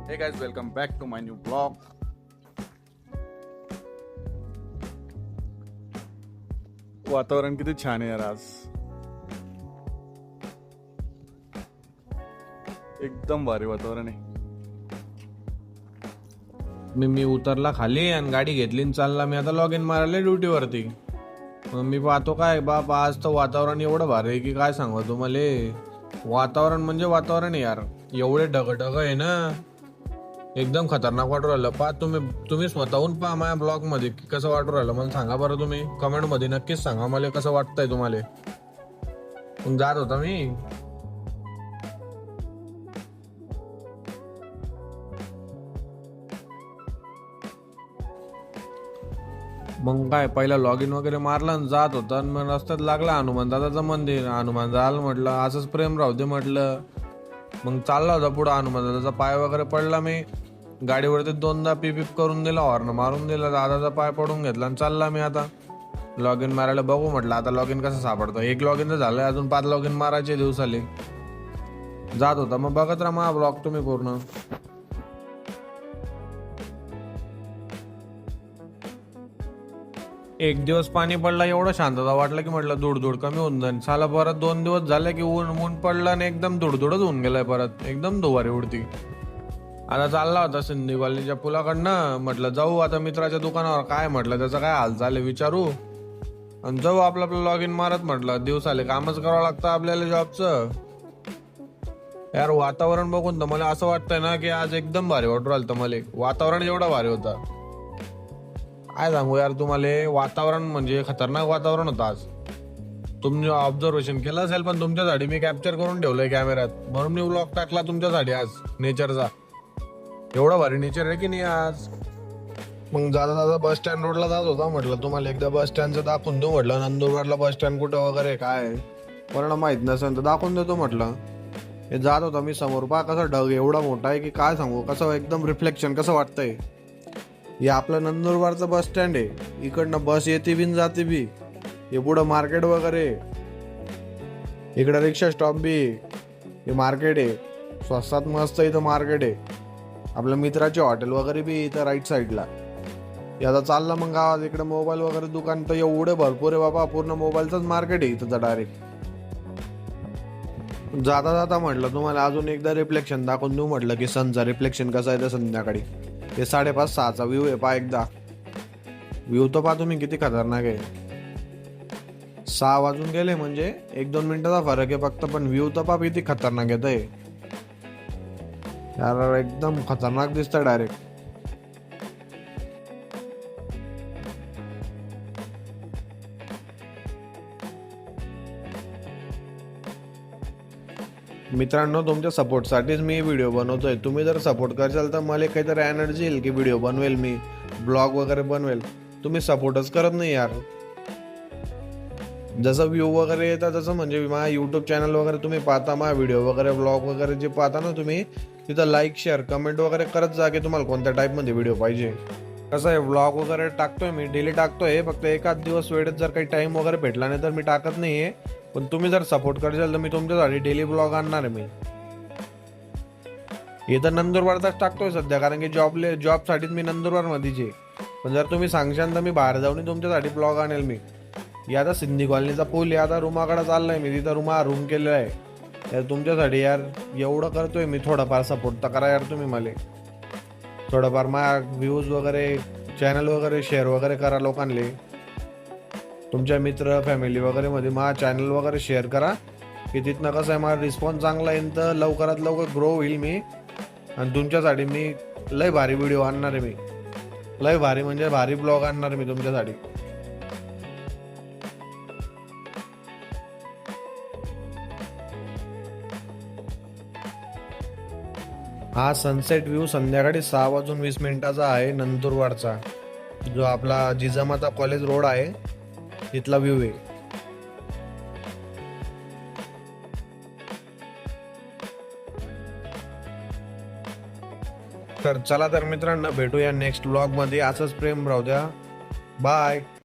Hey guys, welcome back to my new vlog. वातावरण किती छान आहे यार आज. एकदम भारी वातावरण आहे. मी उतरला खाली आणि गाडी घेतली आणि चालला मी आता लॉग इन मारायला ड्युटीवरती. मग मी पाहतो काय बाप आज तर वातावरण एवढं भारी आहे की काय सांगू तुम्हाला. वातावरण म्हणजे वातावरण आहे यार. एवढे ढग आहे ना, एकदम खतरनाक वाटू राहिलं. तुम्ही स्वतःहून पहा माझ्या ब्लॉग मध्ये की कसं वाटू राहिलं. मला सांगा बरं, तुम्ही कमेंट मध्ये नक्कीच सांगा मला कसं वाटतंय तुम्हाला. मग जात होता मी. मग काय पहिला लॉग इन वगैरे मारला आणि जात होता. आणि मग रस्त्यात लागला हनुमान दादाचं मंदिर. हनुमान दादाला म्हटलं असंच प्रेम राहू दे म्हटलं. मग चालला होता पुढं. हनुमान दादाचा पाय वगैरे पडला. मी गाडीवरती दोनदा पिप करून दिला, हॉर्न मारून दिला, दादाचा पाय पडून घेतला आणि चालला मी आता लॉग इन मारायला. बघू म्हटलं आता लॉग इन कसं सापडतं. एक लॉग इन तर झालंय, अजून 5 लॉग इन मारायचे दिवसाले. जात होता. मग बघत राहा माझा ब्लॉग तुम्ही पूर्ण. एक दिवस पाणी पडला, एवढं शांतता वाटलं की म्हटलं धुडधुड कमी होऊन जाईल. साला परत 2 दिवस झाले की ऊन पडलं आणि एकदम धुडधुडच होऊन गेलाय परत. एकदम दुवारी उडती. आता चालला होता सिंधी कॉलनीच्या पुलाकडनं. म्हटलं जाऊ आता मित्राच्या दुकानावर. काय म्हटलं त्याचं काय हालचाल आहे विचारू आणि जाऊ आपलं लॉग इन मारत. म्हटलं दिवसाले कामच करावं लागतं आपल्याला जॉबचं. यार वातावरण बघून तर मला असं वाटतंय ना की आज एकदम भारी वाटू राहिलं. तर मला वातावरण एवढं भारी होतं काय सांगू यार तुम्हाला. वातावरण म्हणजे खतरनाक वातावरण होतं आज. तुम्ही ऑब्झर्वेशन केलं असेल, पण तुमच्यासाठी मी कॅप्चर करून ठेवलंय कॅमेऱ्यात. म्हणून मी व्लॉग टाकला तुमच्यासाठी आज नेचरचा. एवढा भारी नेचर आहे की नाही आज. मग जाता बस स्टँड रोडला जात होता. म्हटलं तुम्हाला एकदा बस स्टँडचं दाखवून देऊ म्हटलं. नंदुरबारला बस स्टँड कुठं वगैरे काय कोणाला माहित नसेल तर दाखवून देतो म्हटलं. हे जात होता मी समोर. पहा कसं ढग एवढा मोठा आहे की काय सांगू. कसं एकदम रिफ्लेक्शन कसं वाटतंय. हे आपलं नंदुरबारचं बस स्टँड आहे. इकडनं बस येते बी जाते बी. हे पुढं मार्केट वगैरे. इकडं रिक्षा स्टॉप बी. हे मार्केट आहे. स्वस्तात मस्त इथं मार्केट आहे. आपल्या मित्राचे हॉटेल वगैरे बी इथं राईट साईडला. आता चालला मग गावात. इकडे मोबाईल वगैरे दुकान तर एवढे भरपूर आहे बाबा. पूर्ण मोबाईलचंच मार्केट आहे इथं डायरेक्ट. जाता जाता म्हटलं तुम्हाला अजून एकदा रिफ्लेक्शन दाखवून देऊ म्हटलं की सनचा रिफ्लेक्शन कसा आहे तर संध्याकाळी. हे 5:30-6चा व्ह्यू आहे. पहा एकदा व्ह्यू तर पहा तुम्ही किती खतरनाक आहे. 6 वाजून गेले म्हणजे 1-2 मिनिटाचा फरक आहे फक्त, पण व्ह्यू तर पहा किती खतरनाक येत आहे यार. एकदम खतरनाक दिसतं डायरेक्ट. मित्रांनो तुमच्या सपोर्टसाठीच मी व्हिडिओ बनवतोय. तुम्ही जर सपोर्ट करशाल तर मला काहीतरी एनर्जी येईल की व्हिडिओ बनवेल, मी ब्लॉग वगैरे बनवेल. तुम्ही सपोर्टच करत नाही यार. जसं व्ह्यू वगैरे येतात तसं म्हणजे माझ्या यूट्यूब चॅनल वगैरे तुम्ही पाहता, माझा व्हिडिओ वगैरे ब्लॉग वगैरे जे पाहता ना तुम्ही, तिथं लाईक शेअर कमेंट वगैरे करत जा की तुम्हाला कोणत्या टाईपमध्ये व्हिडिओ पाहिजे. कसं आहे व्लॉग वगैरे टाकतोय मी, डेली टाकतोय. फक्त एखाद दिवस वेळेत जर काही टाइम वगैरे भेटला नाही तर मी टाकत नाहीये. पण तुम्ही जर सपोर्ट करशाल तर मी तुमच्यासाठी डेली ब्लॉग आणणार आहे. मी हे तर नंदुरबारचाच टाकतोय सध्या, कारण की जॉबसाठीच मी नंदुरबार मध्येच आहे. पण जर तुम्ही सांगशाल तर मी बाहेर जाऊन तुमच्यासाठी ब्लॉग आणेल मी. या आता सिंधी कॉलनीचा पूल आहे. आता रूमाकडे चाललाय मी. तिथं रूम केलेला आहे यार तुमच्यासाठी. यार एवढं करतोय मी. थोडाफार सपोर्ट तर करा यार तुम्ही मला. थोडंफार माझ्या व्ह्यूज वगैरे चॅनल वगैरे शेअर वगैरे करा लोकांना. तुमच्या मित्र फॅमिली वगैरे मध्ये माझा चॅनल वगैरे शेअर करा की तिथनं कसं आहे माझा रिस्पॉन्स चांगला येईल तर लवकरात लवकर ग्रो होईल मी. आणि तुमच्यासाठी मी लय भारी व्हिडिओ आणणार आहे. मी लय भारी म्हणजे भारी ब्लॉग आणणार आहे मी तुमच्यासाठी. हा सनसेट व्ह्यू संध्याकाळी 6:20 आहे नंदुरबारचा. जो आपला जिजामाता कॉलेज रोड आहे तिथला व्ह्यू आहे. तर चला तर मित्रांनो भेटूया नेक्स्ट ब्लॉग मध्ये. असंच प्रेम राहू द्या. बाय.